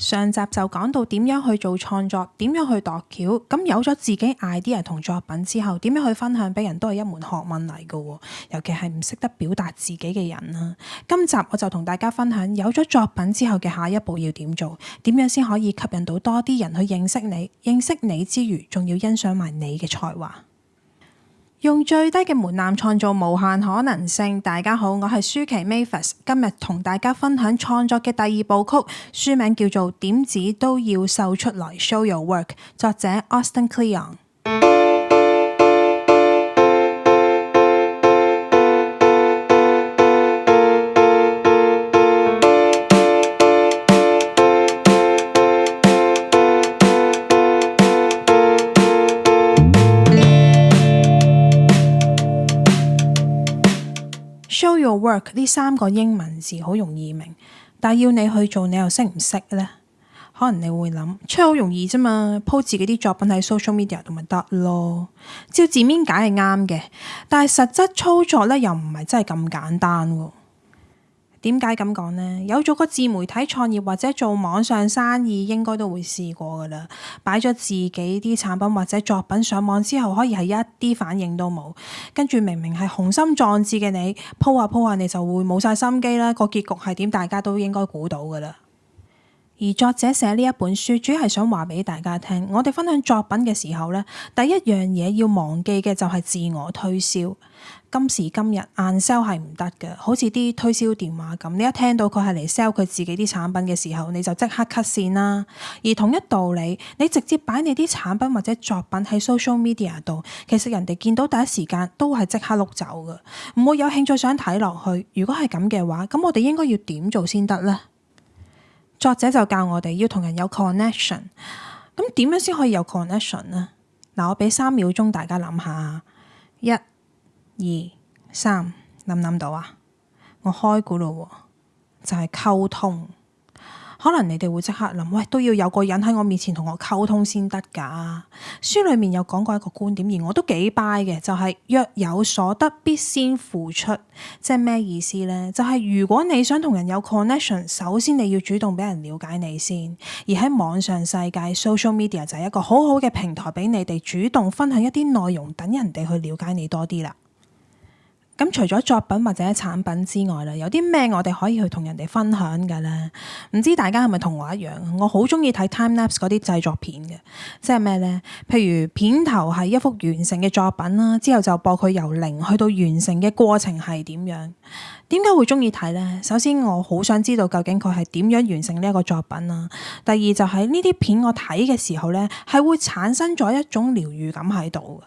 上集就講到點樣去做創作，點樣去度橋，咁有咗自己 idea 同作品之後，點樣去分享俾人都係一門學問嚟㗎喎，尤其係唔識得表達自己嘅人啦。今集我就同大家分享，有咗作品之後嘅下一步要點做，點樣先可以吸引到多啲人去認識你，認識你之餘，仲要欣賞埋你嘅才華。用最低嘅門檻創造無限可能性。大家好，我係舒淇 Mavis， 今日同大家分享創作嘅第二部曲，書名叫做《點子都要秀出來 Show Your Work》，作者 Austin Cleon。Show your work 呢三個英文字好容易明，但係要你去做，你又識唔識呢？可能你會諗，出好容易啫嘛，po 自己啲作品喺 social media 度咪得咯。照字面解係啱嘅，但係實質操作咧又唔係真係咁簡單喎。點解咁講呢？有做過自媒體創業或者做網上生意，應該都會試過噶啦。擺咗自己啲產品或者作品上網之後，可以係一啲反應都冇，跟住明明係雄心壯志嘅你，po下 po 下，你就會冇晒心機啦。個結局係點，大家都應該估到噶啦。而作者寫呢一本書，主要係想話俾大家聽，我哋分享作品嘅時候呢，第一樣嘢要忘記嘅就係自我推銷。今時今日硬 sell 係唔得嘅，好似啲推銷電話咁，你一聽到佢係嚟 sell 佢自己啲產品嘅時候，你就即刻 cut 線啦。而同一道理，你直接擺你啲產品或者作品喺 social media 度，其實人哋見到第一時間都係即刻碌走嘅，唔會有興趣想睇落去。如果係咁嘅話，咁我哋應該要點做先得呢？作者就教我哋要同人有 connection。咁點樣先可以有 connection 呢？嗱，我俾3秒鐘大家諗下，1、2、3，諗到啊？我開估咯，就係溝通。可能你哋會即刻諗，喂，都要有個人喺我面前同我溝通先得㗎。書裡面有講過一個觀點，而我都幾 buy 嘅，就係若有所得，必先付出。即係咩意思呢？就係如果你想同人有 connection，首先你要主動俾人了解你先。而喺網上世界 social media 就係一個好好嘅平台，俾你哋主動分享一啲內容，等人哋去了解你多啲啦。咁除咗作品或者產品之外啦，有啲咩我哋可以去同人哋分享嘅咧？唔知大家係咪同我一樣？我好中意睇 time lapse 嗰啲製作片嘅，即係咩咧？譬如片頭係一幅完成嘅作品啦，之後就播佢由零去到完成嘅過程係點樣？點解會中意睇咧？首先我好想知道究竟佢係點樣完成呢一個作品啦。第二就係呢啲片我睇嘅時候咧，係會產生咗一種療癒感喺度嘅。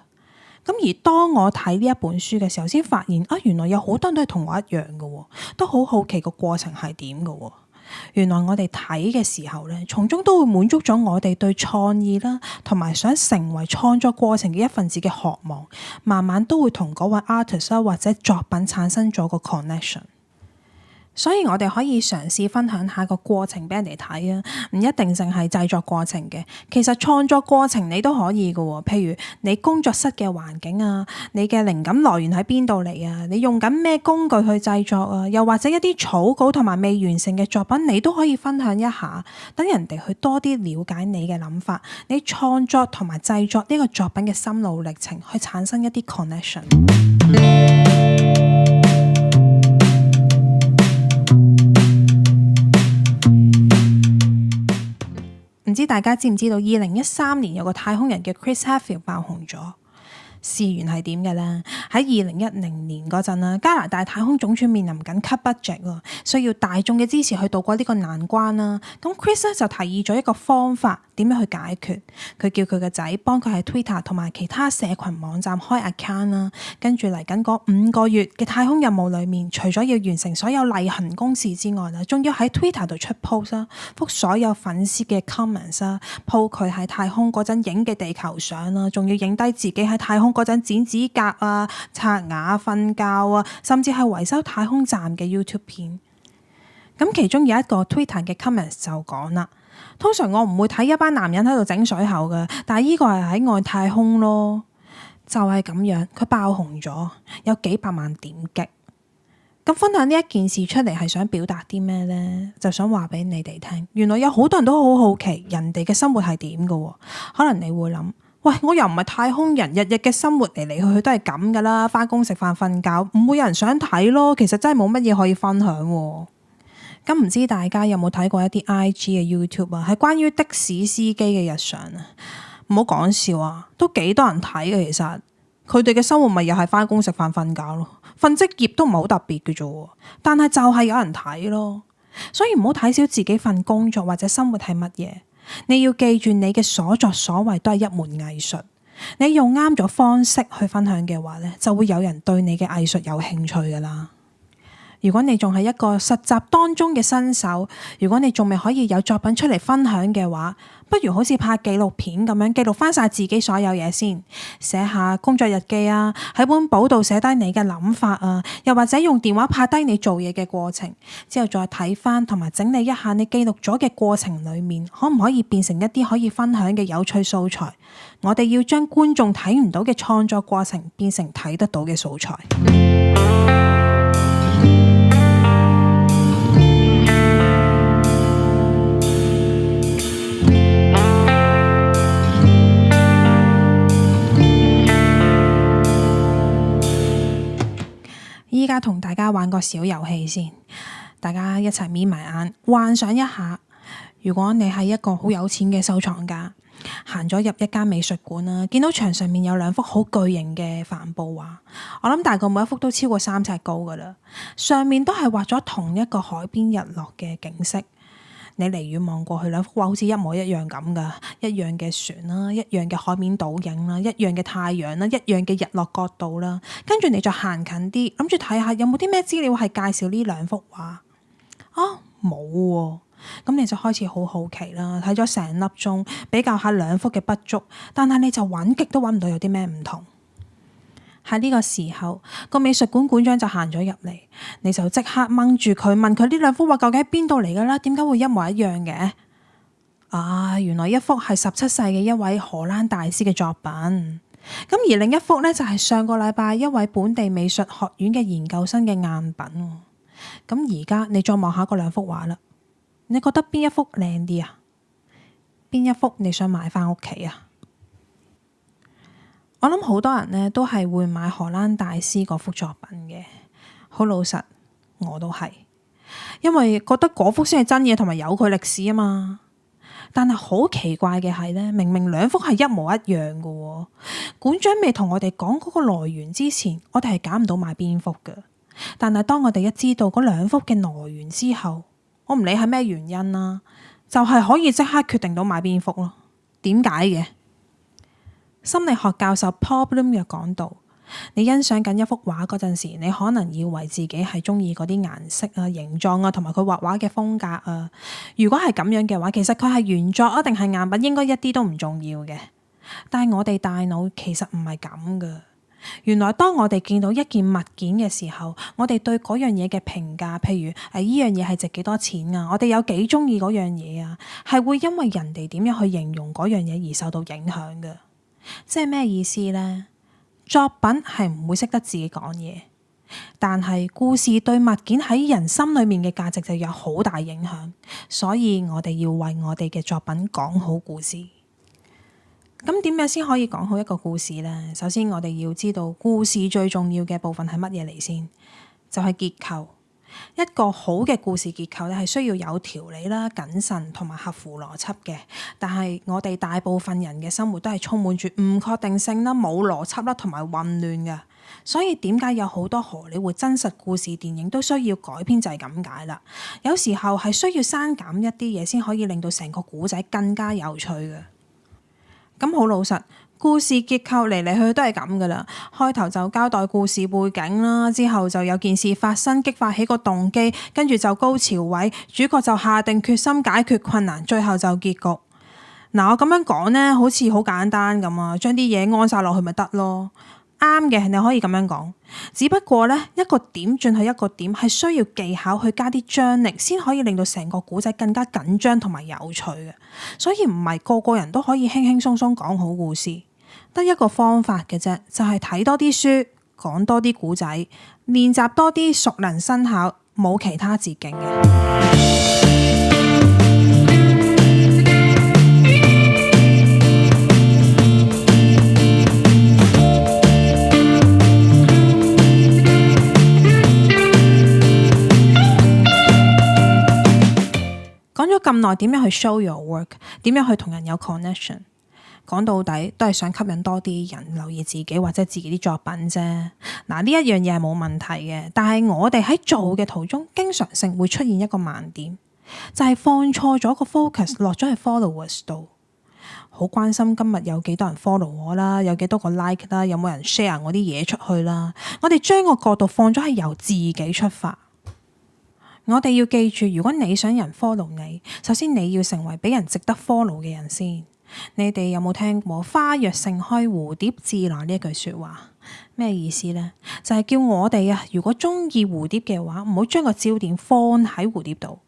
咁而當我睇呢一本書嘅時候，先發現啊，原來有好多人都係同我一樣嘅，都好好奇個過程係點嘅。原來我哋睇嘅時候咧，從中都會滿足咗我哋對創意啦，同埋想成為創作過程嘅一份子嘅渴望，慢慢都會同嗰位 artist 啦或者作品產生咗個 connection。所以我哋可以嘗試分享下個過程俾人哋睇啊，唔一定淨係製作過程嘅，其實創作過程你都可以嘅。譬如你工作室嘅環境啊，你嘅靈感來源喺邊度嚟啊？你用緊咩工具去製作啊？又或者一啲草稿同埋未完成嘅作品，你都可以分享一下，等人哋去多啲了解你嘅諗法，你創作同埋製作呢個作品嘅心路歷程，去產生一啲 connection。唔知大家知唔知道2013年有個太空人嘅 Chris Hadfield 爆紅咗。事源係點嘅咧？喺2010年嗰陣啦，加拿大太空總署面臨緊 cut budget 喎，需要大眾嘅支持去渡過呢個難關啦。咁 Chris 咧就提議咗一個方法，點樣去解決？佢叫佢個仔幫佢喺 Twitter 同埋其他社群網站開 account 啦。跟住嚟緊嗰5個月嘅太空任務裏面，除咗要完成所有例行公事之外啦，仲要喺 Twitter 度出 post 啦，覆所有粉絲嘅 comments 啦，po 佢喺太空嗰陣影嘅地球相啦，仲要影低自己喺太空嗰陣剪指甲啊、刷牙、瞓覺啊，甚至係維修太空站嘅 YouTube 片。咁其中有一個 Twitter 嘅 comments 就講啦，通常我唔會睇一班男人喺度整水喉嘅，但係呢個係喺外太空咯，就係咁樣，佢爆紅咗，有幾百萬點擊。咁分享呢一件事出嚟係想表達啲咩呢？就想話俾你哋聽，原來有好多人都好好奇人哋嘅生活係點㗎。可能你會諗，喂，我又唔係太空人，日日嘅生活嚟嚟去去都係咁噶啦，返工食飯瞓覺，唔會有人想睇咯。其實真係冇乜嘢可以分享。咁唔知大家有冇睇過一啲 IG 嘅 YouTube 啊？係關於的士司機嘅日常啊！唔好講笑啊，都幾多人睇嘅。其實佢哋嘅生活咪又係返工食飯瞓覺咯。份職業都唔係好特別嘅啫，但係就係有人睇咯，所以唔好睇小自己份工作或者生活係乜嘢。你要記住，你嘅所作所為都係一門藝術。你用啱咗方式去分享嘅話呢，就會有人對你嘅藝術有興趣噶啦。如果你仲係一個實習當中嘅新手，如果你仲未可以有作品出嚟分享嘅話，不如好似拍紀錄片咁樣記錄翻晒自己所有嘢先，寫下工作日記啊，喺本簿度寫低你嘅諗法啊，又或者用電話拍低你做嘢嘅過程，之後再睇翻同埋整理一下你記錄咗嘅過程裡面，可唔可以變成一啲可以分享嘅有趣素材？我哋要將觀眾睇唔到嘅創作過程變成睇得到嘅素材。依家同大家玩個小遊戲先，大家一齊眯埋眼，幻想一下，如果你係一個好有錢嘅收藏家，行咗入一間美術館啦，見到牆上面有兩幅好巨型嘅帆布畫，我諗大概每一幅都超過3尺高噶啦，上面都係畫咗同一個海邊日落嘅景色。你離遠望過去，兩幅畫好似一模一樣咁噶，一樣嘅船啦，一樣嘅海面倒影啦，一樣嘅太陽啦，一樣嘅日落角度啦。跟住你就行近啲，諗住睇下有冇啲咩資料係介紹呢兩幅畫。啊，冇喎。咁你就開始好好奇啦，睇咗成粒鐘，比較下兩幅嘅不足，但係你就揾極都揾唔到有啲咩唔同。喺呢個時候，個美術館館長就行咗入嚟，你就即刻掹住佢，問佢呢兩幅畫究竟喺邊度嚟㗎啦？點解會一模一樣嘅？啊，原來一幅係17世嘅一位荷蘭大師嘅作品，咁而另一幅呢，就係上個禮拜一位本地美術學院嘅研究生嘅贗品。咁而家你再望下嗰兩幅畫啦，你覺得邊一幅靚啲啊？邊一幅你想買返屋企啊？我諗好多人呢都係會買荷蘭大師嗰幅作品嘅，好老實，我都係，因為覺得嗰幅先係真嘢，同埋有佢歷史啊嘛。但係好奇怪嘅係呢，明明兩幅係一模一樣嘅，館長未同我哋講嗰個來源之前，我哋係揀唔到買邊幅嘅。但係當我哋一知道嗰兩幅嘅來源之後，我唔理係咩原因啦，就係可以即刻決定到買邊幅咯。點解嘅？心理學教授 Paul Bloom 又講到，你欣賞緊一幅畫嗰陣時，你可能以為自己係中意嗰啲顏色啊、形狀啊，同埋佢畫畫嘅風格啊。如果係咁樣嘅話，其實佢係原作啊定係贗品，應該一啲都唔重要嘅。但係我哋大腦其實唔係咁噶。原來當我哋見到一件物件嘅時候，我哋對嗰樣嘢嘅評價，譬如呢樣嘢係值幾多錢啊，我哋有幾中意嗰樣嘢啊，係會因為人哋點樣去形容嗰樣嘢而受到影響嘅。即係咩意思呢？作品係唔會識得自己講嘢，但係故事對物件喺人心裏面嘅價值就有好大影響，所以我哋要為我哋嘅作品講好故事。咁點樣先可以講好一個故事呢？首先我哋要知道故事最重要嘅部分係乜嘢嚟先，就係結構。一個好嘅故事結構咧，係需要有條理啦、謹慎同埋合乎邏輯嘅。但係我哋大部分人嘅生活都係充滿住唔確定性啦、冇邏輯啦同埋混亂嘅。所以點解有好多荷里活真實故事電影都需要改編就係咁解啦。有時候係需要刪減一啲嘢先可以令到成個故仔更加有趣嘅。咁好老實。故事結構嚟嚟去去都係咁噶啦，開頭就交代故事背景啦，之後就有件事發生，激發起個動機，跟住就高潮位，主角就下定決心解決困難，最後就結局。嗱，我咁樣講呢，好似好簡單咁啊，將啲嘢安晒落去咪得咯。啱嘅，你可以咁樣講。只不過呢，一個點轉去一個點係需要技巧去加啲張力，先可以令到成個故仔更加緊張同埋有趣嘅。所以唔係個個人都可以輕輕鬆鬆講好故事。得一個方法嘅啫，就係睇多啲書，講多啲古仔，練習多啲熟能生巧，冇其他捷徑嘅。講咗咁耐，點樣去 show your work？ 點樣去同人有 connection？ 講到底都係想吸引多啲人留意自己或者自己啲作品啫。嗱，呢一樣嘢係冇問題嘅，但係我哋喺做嘅途中，經常性會出現一個盲點，就係放錯咗個 focus 落咗去 followers 度。好關心今日有幾多人 follow 我啦，有幾多個 like 啦，有冇人 share 我啲嘢出去啦。我哋將個角度放咗係由自己出發。我哋要記住，如果你想人 follow 你，首先你要成為俾人值得 follow 嘅人先。你哋有冇聽過花若盛開，蝴蝶自來呢一句說話？咩意思呢？就係叫我哋啊，如果中意蝴蝶嘅話，唔好將個焦點放喺蝴蝶度，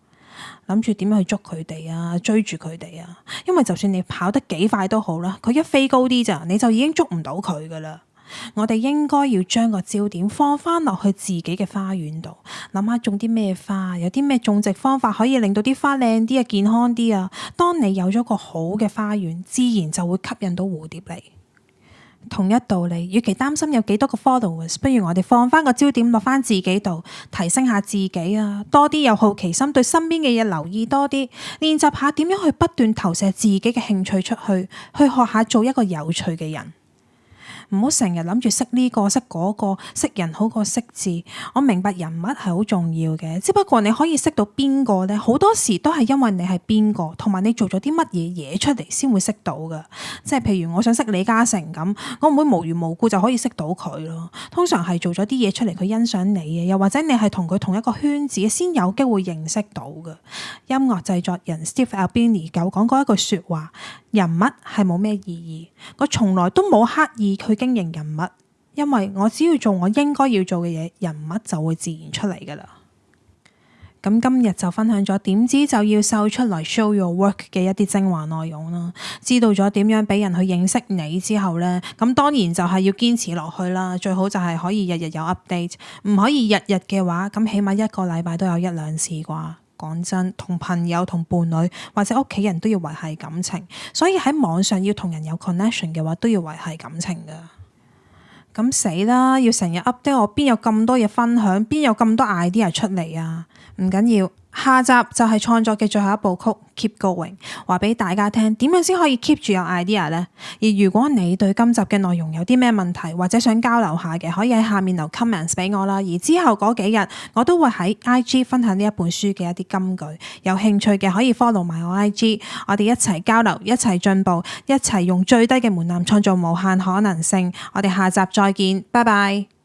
諗住點樣去捉佢哋啊，追住佢哋啊。因為就算你跑得幾快都好啦，佢一飛高啲咋，你就已經捉唔到佢噶啦。我哋應該要將個焦點放翻落去自己嘅花園度，諗下種啲咩花，有啲咩種植方法可以令到啲花靚啲啊、健康啲啊。當你有咗個好嘅花園，自然就會吸引到蝴蝶嚟。同一道理，與其擔心有幾多個 followers， 不如我哋放翻個焦點落翻自己度，提升下自己啊，多啲有好奇心，對身邊嘅嘢留意多啲，練習下點樣去不斷投射自己嘅興趣出去，去學下做一個有趣嘅人。唔好成日諗住識呢個識嗰個，識人好過識字。我明白人物係好重要嘅，只不過你可以識到邊個呢？好多時都係因為你係邊個，同埋你做咗啲乜嘢嘢出嚟先會識到㗎。即係譬如我想識李嘉誠咁，我唔會無緣無故就可以識到佢咯。通常係做咗啲嘢出嚟，佢欣賞你嘅，又或者你係同佢同一個圈子，先有機會認識到㗎。音樂製作人 Steve Albini 有講過一句說話：人物係冇咩意義，我從來都冇刻意去經營人物，因為我只要做我應該要做嘅嘢，人物就會自然出嚟噶啦。咁今日就分享咗點知就要秀出來 show your work 嘅一啲精華內容啦。知道咗點樣俾人去認識你之後呢，咁當然就係要堅持落去啦。最好就係可以日日有 update， 唔可以日日嘅話，咁起碼一個禮拜都有一兩次啩。講真，同朋友同伴侶或者屋企人都要維繫感情，所以喺網上要同人有 connection 嘅話，都要維繫感情噶。咁死啦！要成日 update 我，邊有咁多嘢分享，邊有咁多 idea 出嚟啊？唔緊要，下集就係創作嘅最後一部曲 Keep Going， 話俾大家聽點樣先可以 keep 住有 idea 呢？而如果你對今集嘅內容有啲咩問題，或者想交流下嘅，可以喺下面留 comments 俾我啦。而之後嗰幾日我都會喺 IG 分享呢一本書嘅一啲金句，有興趣嘅可以 follow 埋我 IG， 我哋一齊交流，一齊進步，一齊用最低嘅門檻創造無限可能性。我哋下集再見，拜拜。